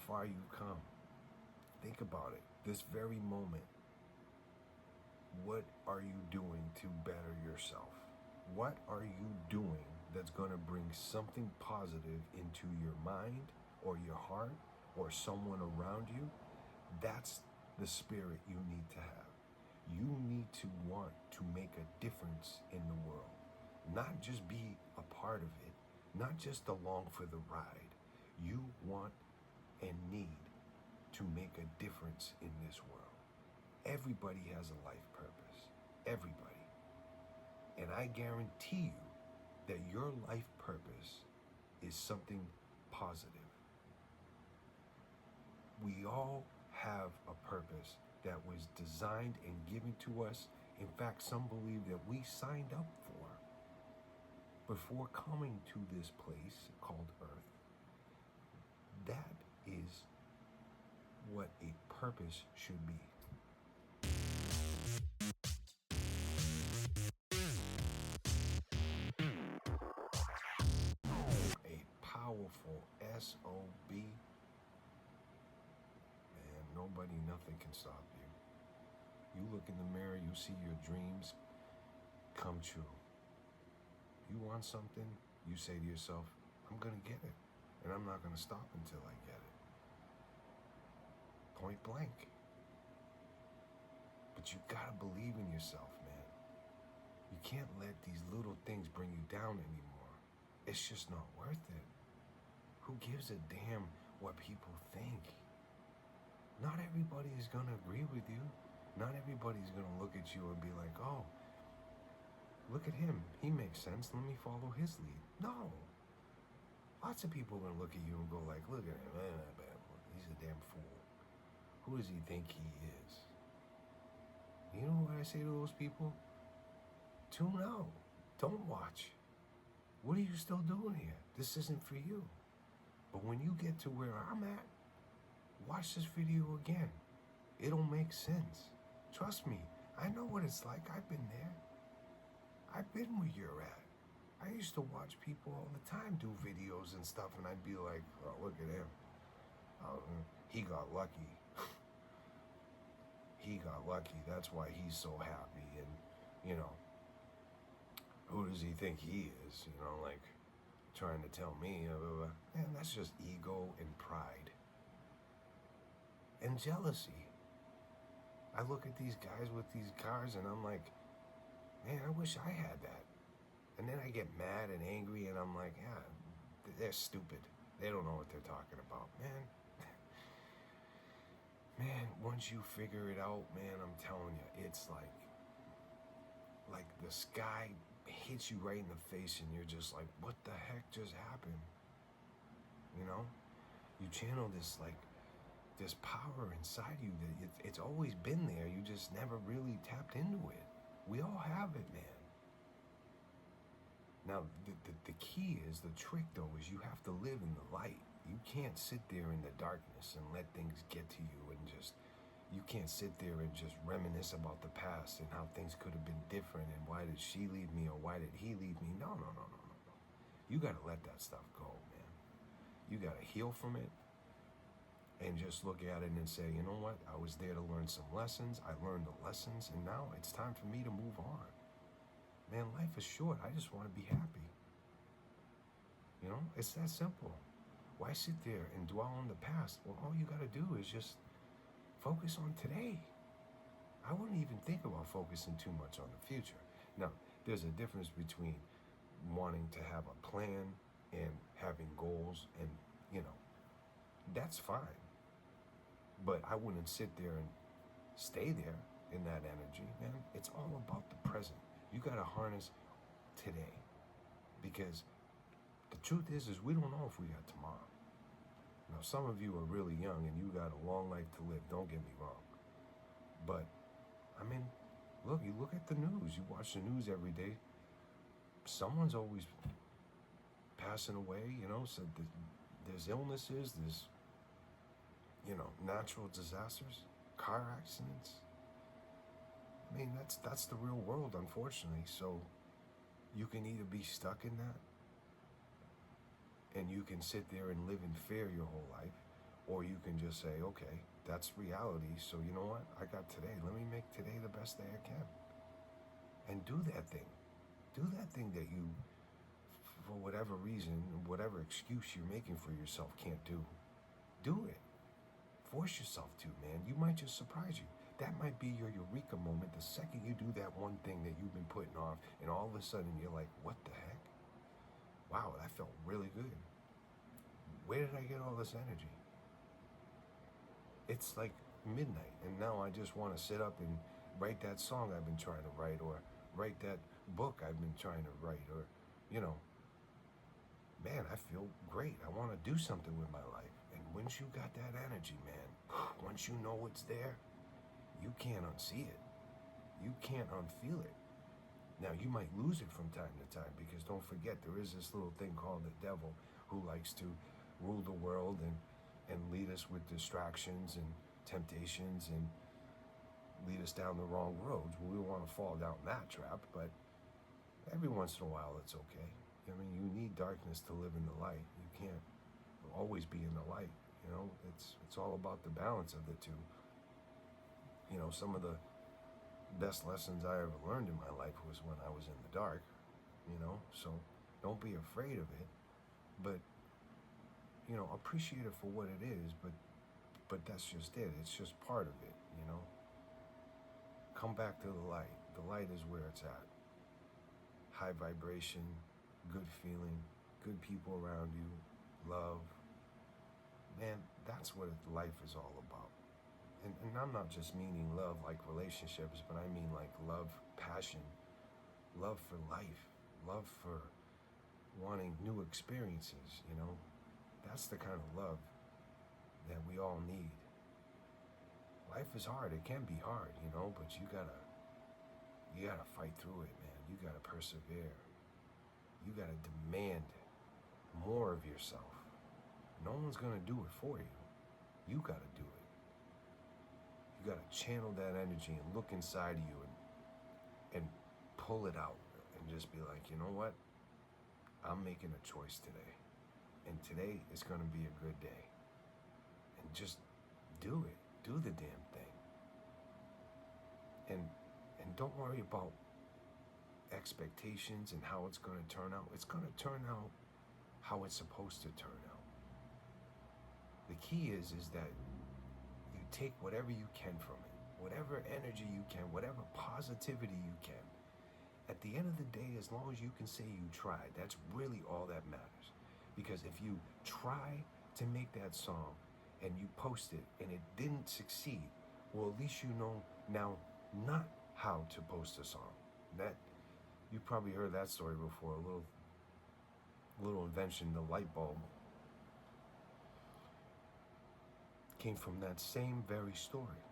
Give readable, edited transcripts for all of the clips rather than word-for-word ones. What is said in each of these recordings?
far you've come. Think about it. This very moment. What are you doing to better yourself? What are you doing that's going to bring something positive into your mind or your heart or someone around you? That's the spirit you need to have. You need to want to make a difference in the world. Not just be a part of it, not just along for the ride. You want and need to make a difference in this world. Everybody has a life purpose. Everybody. And I guarantee you that your life purpose is something positive. We all have a purpose that was designed and given to us. In fact, some believe that we signed up for before coming to this place called Earth. That is what a purpose should be. A powerful SOB. Man, nobody, nothing can stop you. You look in the mirror, you see your dreams come true. You want something, you say to yourself, I'm gonna get it. And I'm not gonna stop until I get it. Point blank. But you gotta believe in yourself, man. You can't let these little things bring you down anymore. It's just not worth it. Who gives a damn what people think? Not everybody is gonna agree with you. Not everybody's gonna look at you and be like, oh, look at him. He makes sense. Let me follow his lead. No. Lots of people are gonna look at you and go like, look at him. He's a damn fool. Who does he think he is? You know what I say to those people? Tune out. Don't watch. What are you still doing here? This isn't for you. But when you get to where I'm at, watch this video again. It'll make sense. Trust me, I know what it's like. I've been there. I've been where you're at. I used to watch people all the time do videos and stuff, and I'd be like, oh, look at him. He got lucky. He got lucky. That's why he's so happy. And, you know, who does he think he is? You know, like trying to tell me, man, that's just ego and pride. And jealousy. I look at these guys with these cars and I'm like, man, I wish I had that. And then I get mad and angry and I'm like, yeah, they're stupid. They don't know what they're talking about, man. Man, once you figure it out, man, I'm telling you, it's like the sky hits you right in the face and you're just like, what the heck just happened? You know? You channel this power inside you that it's always been there. You just never really tapped into it. We all have it, man. Now, the key is, the trick though, is you have to live in the light. You can't sit there in the darkness and let things get to you and you can't sit there and just reminisce about the past and how things could have been different and why did she leave me or why did he leave me? No. You gotta let that stuff go, man. You gotta heal from it and just look at it and say, you know what? I was there to learn some lessons. I learned the lessons and now it's time for me to move on. Man, life is short. I just want to be happy. You know, it's that simple. Why sit there and dwell on the past? Well, all you got to do is just focus on today. I wouldn't even think about focusing too much on the future. Now, there's a difference between wanting to have a plan and having goals and, you know, that's fine. But I wouldn't sit there and stay there in that energy, man. It's all about the present. You got to harness today because the truth is we don't know if we got tomorrow. Now, some of you are really young and you got a long life to live. Don't get me wrong. But, I mean, look, you look at the news. You watch the news every day. Someone's always passing away, you know. So there's illnesses, there's, you know, natural disasters, car accidents. I mean, that's the real world, unfortunately. So you can either be stuck in that and you can sit there and live in fear your whole life, Or you can just say, okay, that's reality. So you know what? I got today. Let me make today the best day I can. And do that thing. Do that thing that you, for whatever reason, whatever excuse you're making for yourself, can't do. Do it. Force yourself to, man. You might just surprise you. That might be your eureka moment the second you do that one thing that you've been putting off, and all of a sudden you're like, what the heck? Wow, that felt really good. Where did I get all this energy? It's like midnight, and now I just want to sit up and write that song I've been trying to write, or write that book I've been trying to write, or, man, I feel great. I want to do something with my life. And once you got that energy, man, once you know it's there, you can't unsee it. You can't unfeel it. Now, you might lose it from time to time, because don't forget, there is this little thing called the devil who likes to rule the world and lead us with distractions and temptations and lead us down the wrong roads. We don't want to fall down that trap, but every once in a while it's okay. I mean, you need darkness to live in the light. You can't always be in the light. It's all about the balance of the two. Some of the best lessons I ever learned in my life was when I was in the dark. So don't be afraid of it, but appreciate it for what it is. But that's just it. It's just part of it. Come back to the light. The light is where it's at. High vibration, good feeling, good people around you, love. Man, that's what life is all about. And I'm not just meaning love like relationships, but I mean like love, passion, love for life, love for wanting new experiences, That's the kind of love that we all need. Life is hard. It can be hard, but you gotta fight through it, man. You gotta persevere. You gotta demand more of yourself. No one's gonna do it for you. You gotta do it. You gotta channel that energy and look inside of you and pull it out and just be like, you know what? I'm making a choice today. And today is gonna be a good day. And just do it. Do the damn thing. And don't worry about expectations and how it's gonna turn out. It's gonna turn out how it's supposed to turn out. The key is that you take whatever you can from it, whatever energy you can, whatever positivity you can. At the end of the day, as long as you can say you tried, that's really all that matters. Because if you try to make that song and you post it and it didn't succeed, well, at least you know now not how to post a song. That you probably heard that story before, a little invention, the light bulb. Came from that same very story.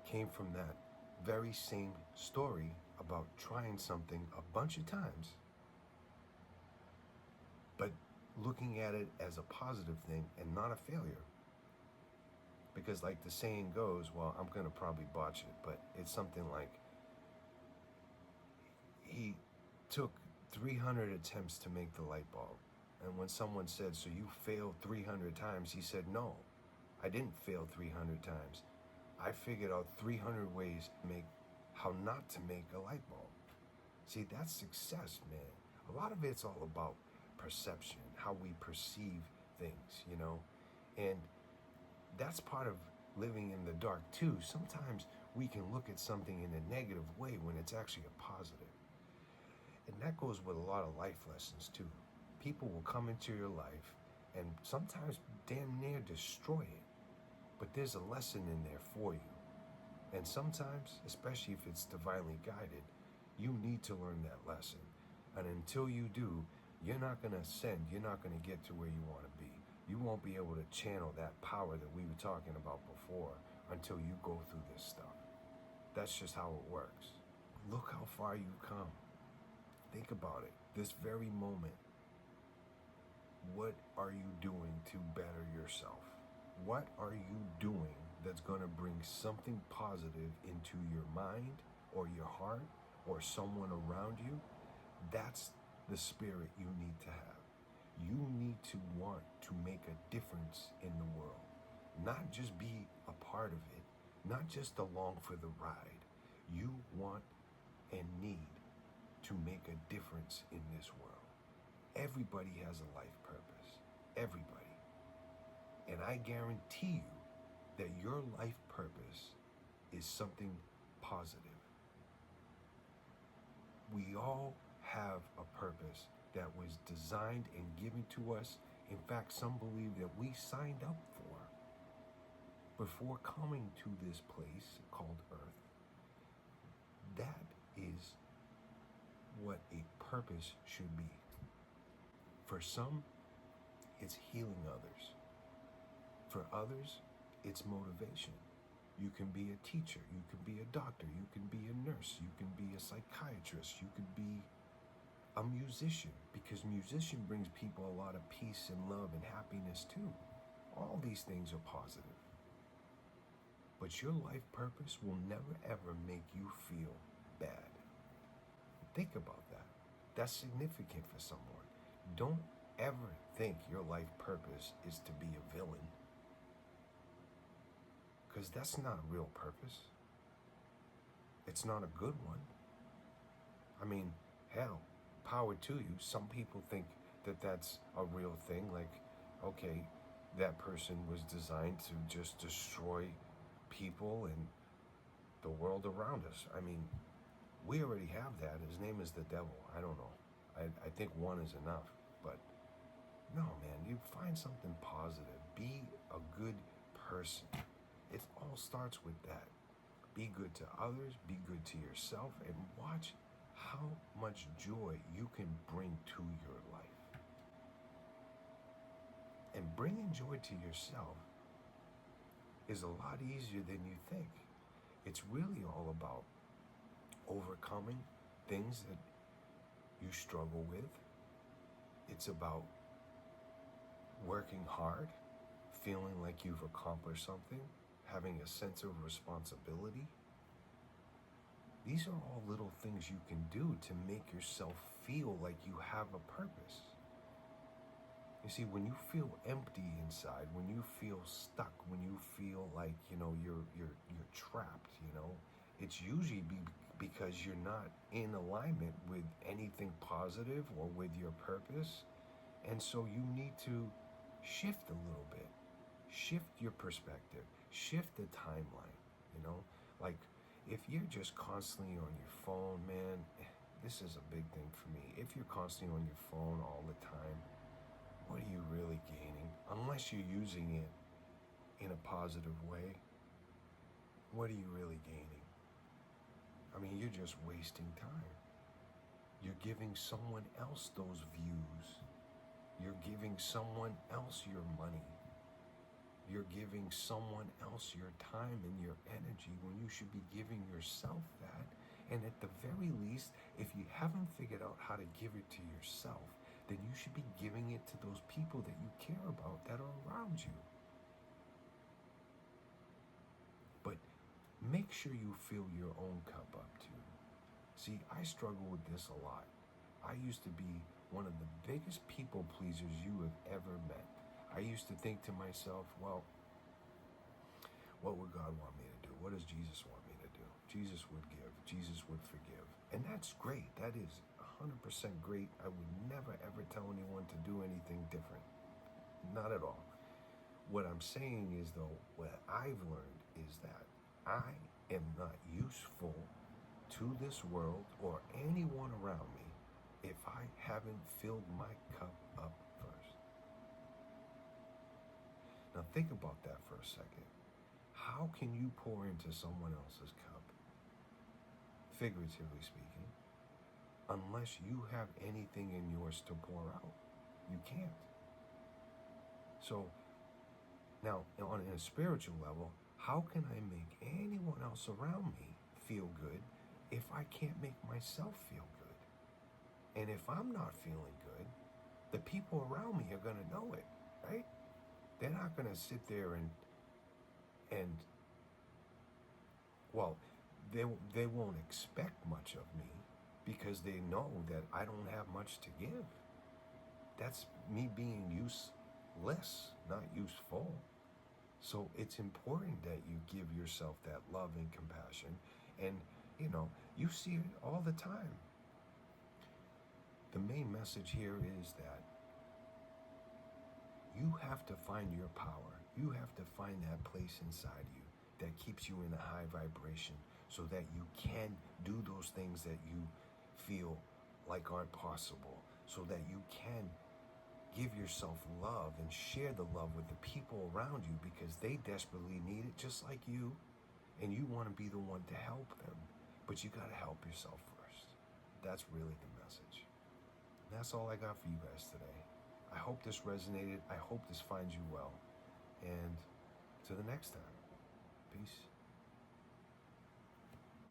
Came from that very same story about trying something a bunch of times, but looking at it as a positive thing and not a failure. Because like the saying goes, well, I'm going to probably botch it, but it's something like, he took 300 attempts to make the light bulb. And when someone said, so you failed 300 times, he said, no, I didn't fail 300 times. I figured out 300 ways to make how not to make a light bulb. See, that's success, man. A lot of it's all about perception, how we perceive things, and that's part of living in the dark too. Sometimes we can look at something in a negative way when it's actually a positive. And that goes with a lot of life lessons too. People will come into your life and sometimes damn near destroy it. But there's a lesson in there for you. And sometimes, especially if it's divinely guided, you need to learn that lesson. And until you do, you're not going to ascend. You're not going to get to where you want to be. You won't be able to channel that power that we were talking about before until you go through this stuff. That's just how it works. Look how far you've come. Think about it. This very moment. What are you doing to better yourself? What are you doing that's going to bring something positive into your mind or your heart or someone around you? That's the spirit you need to have. You need to want to make a difference in the world. not just be a part of it, not just along for the ride. You want and need to make a difference in this world. Everybody has a life purpose. Everybody. And I guarantee you that your life purpose is something positive. We all have a purpose that was designed and given to us. In fact, some believe that we signed up for before coming to this place called Earth. That is what a purpose should be. For some, it's healing others. For others, it's motivation. You can be a teacher, you can be a doctor, you can be a nurse, you can be a psychiatrist, you could be a musician, because musician brings people a lot of peace and love and happiness too. All these things are positive. But your life purpose will never ever make you feel bad. Think about that. That's significant for someone. Don't ever think your life purpose is to be a villain, because that's not a real purpose. It's not a good one. I mean, hell, power to you. Some people think that that's a real thing. Like, okay, that person was designed to just destroy people and the world around us. I mean, we already have that. His name is the devil. I don't know. I think one is enough. But no, man, you find something positive. Be a good person. It all starts with that. Be good to others, be good to yourself, and watch how much joy you can bring to your life. And bringing joy to yourself is a lot easier than you think. It's really all about overcoming things that you struggle with. It's about working hard, feeling like you've accomplished something, having a sense of responsibility. These are all little things you can do to make yourself feel like you have a purpose. You see, when you feel empty inside, when you feel stuck, when you feel like, you're trapped, it's usually because you're not in alignment with anything positive or with your purpose. And so you need to shift a little bit. Shift your perspective. Shift the timeline, Like, if you're just constantly on your phone, man, this is a big thing for me. If you're constantly on your phone all the time, what are you really gaining? Unless you're using it in a positive way, what are you really gaining? I mean, you're just wasting time. You're giving someone else those views. You're giving someone else your money. You're giving someone else your time and your energy when you should be giving yourself that. And at the very least, if you haven't figured out how to give it to yourself, then you should be giving it to those people that you care about that are around you. But make sure you fill your own cup up too. See, I struggle with this a lot. I used to be one of the biggest people pleasers you have ever met. I used to think to myself, well, what would God want me to do? What does Jesus want me to do? Jesus would give. Jesus would forgive. And that's great. That is 100% great. I would never, ever tell anyone to do anything different. Not at all. What I'm saying is, though, what I've learned is that I am not useful to this world or anyone around me if I haven't filled my cup up first. Now think about that for a second. How can you pour into someone else's cup, figuratively speaking, unless you have anything in yours to pour out? You can't. So now, on a spiritual level, how can I make anyone else around me feel good if I can't make myself feel good? And if I'm not feeling good, the people around me are going to know it, right? They're not going to sit there and well, they won't expect much of me because they know that I don't have much to give. That's me being useless, not useful. So it's important that you give yourself that love and compassion. And, you see it all the time. The main message here is that you have to find your power. You have to find that place inside you that keeps you in a high vibration so that you can do those things that you feel like aren't possible, so that you can give yourself love and share the love with the people around you because they desperately need it just like you, and you want to be the one to help them. But you got to help yourself first. That's really the message. And that's all I got for you guys today. I hope this resonated. I hope this finds you well. And to the next time. Peace.